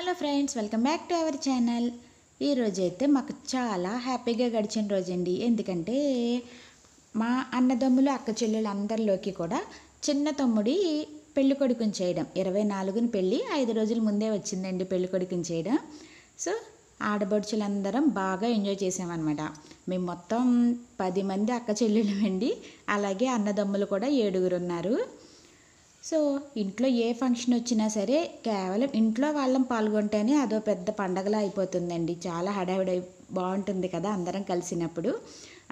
Hello friends, welcome back to our channel. ఈరోజైతే మాకు చాలా హ్యాపీగా గడిచిన రోజండి. ఎందుకంటే మా అన్నదమ్ములు అక్క చెల్లెలు అందరిలోకి కూడా చిన్న తమ్ముడి పెళ్లి కొడుకుని చేయడం 24ని పెళ్ళి 5 రోజుల ముందే వచ్చిందండి పెళ్లి కొడుకుని చేయడం. సో ఆడబడుచులందరం బాగా ఎంజాయ్ చేసామన్నమాట. మేము మొత్తం 10 మంది అక్క చెల్లెలు అండి. అలాగే అన్నదమ్ములు కూడా 7 ఉన్నారు. సో ఇంట్లో ఏ ఫంక్షన్ వచ్చినా సరే కేవలం ఇంట్లో వాళ్ళం పాల్గొంటేనే అదో పెద్ద పండగలా అయిపోతుందండి. చాలా హడావిడి బాగుంటుంది కదా అందరం కలిసినప్పుడు.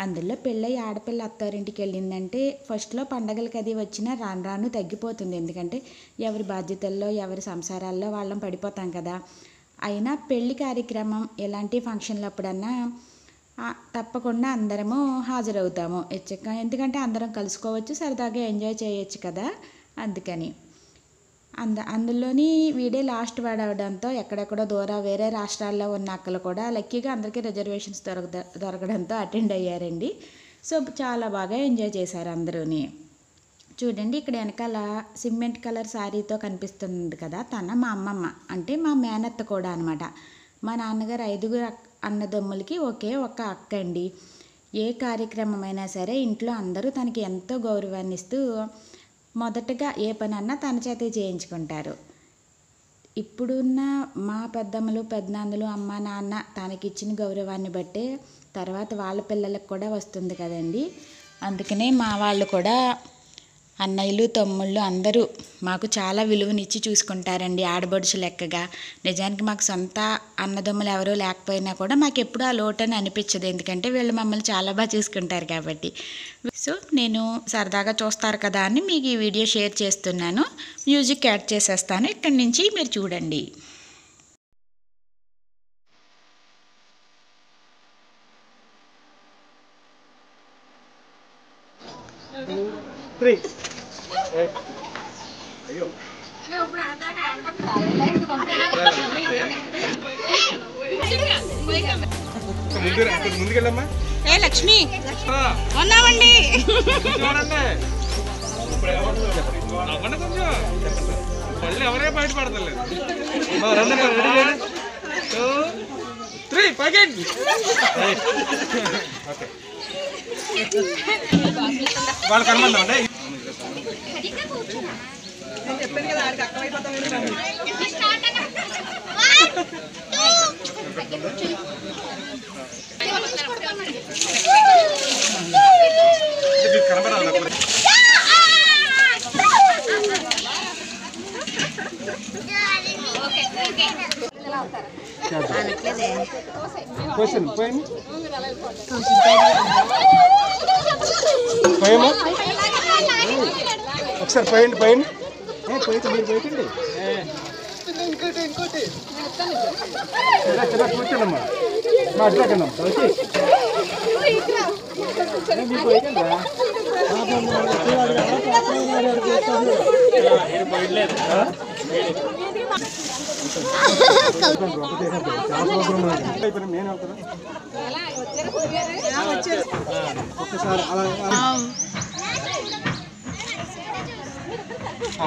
అందులో పెళ్ళయి ఆడపిల్ల అత్తారింటికి వెళ్ళిందంటే ఫస్ట్లో పండగలకి అది వచ్చినా రాను రాను తగ్గిపోతుంది. ఎందుకంటే ఎవరి బాధ్యతల్లో ఎవరి సంసారాల్లో వాళ్ళం పడిపోతాం కదా. అయినా పెళ్లి కార్యక్రమం ఎలాంటి ఫంక్షన్లు అప్పుడన్నా తప్పకుండా అందరము హాజరవుతాము. ఎందుకంటే అందరం కలుసుకోవచ్చు, సరదాగా ఎంజాయ్ చేయొచ్చు కదా. అందుకని అందులోని వీడే లాస్ట్ వాడవడంతో ఎక్కడెక్కడో వేరే రాష్ట్రాల్లో ఉన్న అక్కలు కూడా లక్కీగా అందరికీ రిజర్వేషన్స్ దొరకడంతో అటెండ్ అయ్యారండి. సో చాలా బాగా ఎంజాయ్ చేశారు అందరూని. చూడండి, ఇక్కడ వెనకాల సిమెంట్ కలర్ శారీతో కనిపిస్తుంది కదా, తన మా అమ్మమ్మ, అంటే మా మేనత్త కూడా అనమాట. మా నాన్నగారు 5 అన్నదమ్ములకి ఒకే ఒక అక్క అండి. ఏ కార్యక్రమమైనా సరే ఇంట్లో అందరూ తనకి ఎంతో గౌరవాన్ని ఇస్తూ మొదటగా ఏ పనన్నా తన చేతే చేయించుకుంటారు. ఇప్పుడున్న మా పెద్దమ్మలు పెద్దనాన్నలు అమ్మ నాన్న తనకిచ్చిన గౌరవాన్ని బట్టే తర్వాత వాళ్ళ పిల్లలకు కూడా వస్తుంది కదండి. అందుకనే మా వాళ్ళు కూడా అన్నయ్యలు తమ్ముళ్ళు అందరూ మాకు చాలా విలువనిచ్చి చూసుకుంటారండి, ఆడబడుచు లెక్కగా. నిజానికి మాకు సొంత అన్నదమ్ములు ఎవరూ లేకపోయినా కూడా మాకు ఎప్పుడూ ఆ లోటని అనిపించదు. ఎందుకంటే వీళ్ళు మమ్మల్ని చాలా బాగా చూసుకుంటారు కాబట్టి. సో నేను సరదాగా చూస్తారు కదా అని మీకు ఈ వీడియో షేర్ చేస్తున్నాను. మ్యూజిక్ యాడ్ చేసేస్తాను, ఇక్కడి నుంచి మీరు చూడండి. ముందుకెళ్ళమ్మా. ఏ లక్ష్మి ఉన్నామండి. కొంచెం పళ్ళు ఎవరే బయటపడతలేదు. 2 3 ప్యాకెట్. వాళ్ళు కనమందామండి. చెప్పాను కదా ఆడికి అక్కమైపోతాం. కనబడాలి. ఒకసారి పోయండి పోయండి మీరు పోయింది. ఇంకోటి కూర్చోండమ్మా, మాట్లాడమ్మా. మీరు పోయిందా ఒక్కసారి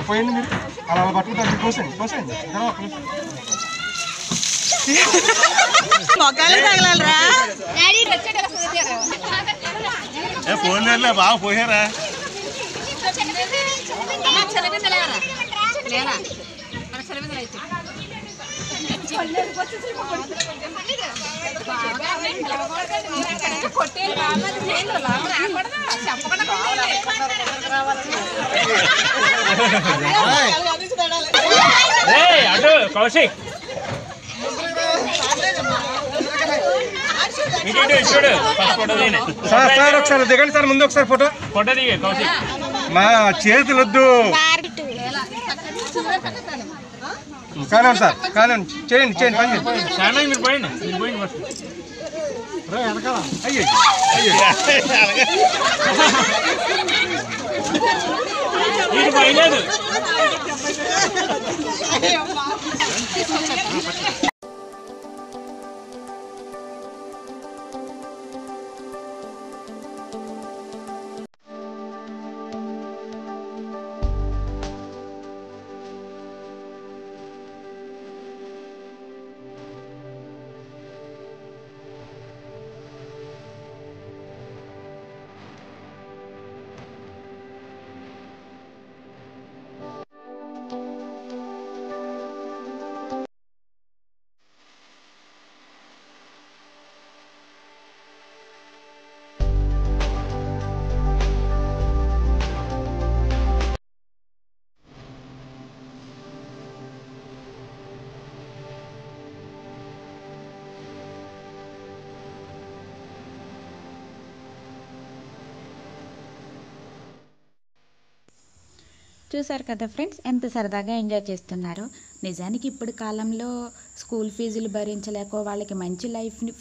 పోయింది. మీరు అలా పట్టుకుంటారు. పోసేయండి మొక్కలు తగలరా ఫోన్ బాగా పోయారా. కౌశిక్ సార్ ఒకసారి దిగండి సార్. ముందు ఒకసారి ఫోటో దిగే కౌశిక్. మా చేతులు వద్దు. కానివ్వండి సార్, కానివ్వండి. చేయండి పని చేయండి. మీరు పోయండి అయ్యో ఇది పోయలేదు. చూసారు కదా ఫ్రెండ్స్, ఎంత సరదాగా ఎంజాయ్ చేస్తున్నారో. నిజానికి ఇప్పుడు కాలంలో స్కూల్ ఫీజులు భరించలేక వాళ్ళకి మంచి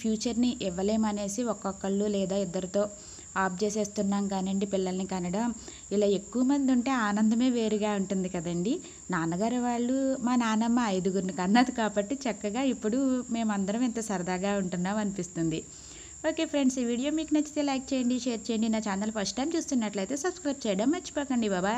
ఫ్యూచర్ని ఇవ్వలేమనేసి ఒక్కొక్కళ్ళు లేదా ఇద్దరితో ఆఫ్ చేసేస్తున్నాం కానండి పిల్లల్ని కనడం. ఇలా ఎక్కువ మంది ఉంటే ఆనందమే వేరుగా ఉంటుంది కదండి. నాన్నగారు వాళ్ళు మా నాన్నమ్మ 5గురిని కన్నది కాబట్టి చక్కగా ఇప్పుడు మేమందరం ఎంత సరదాగా ఉంటున్నాం అనిపిస్తుంది. ఓకే ఫ్రెండ్స్, ఈ వీడియో మీకు నచ్చితే లైక్ చేయండి, షేర్ చేయండి. నా ఛానల్ ఫస్ట్ టైం చూస్తున్నట్లయితే సబ్స్క్రైబ్ చేయడం మర్చిపోకండి. బాబాయ్.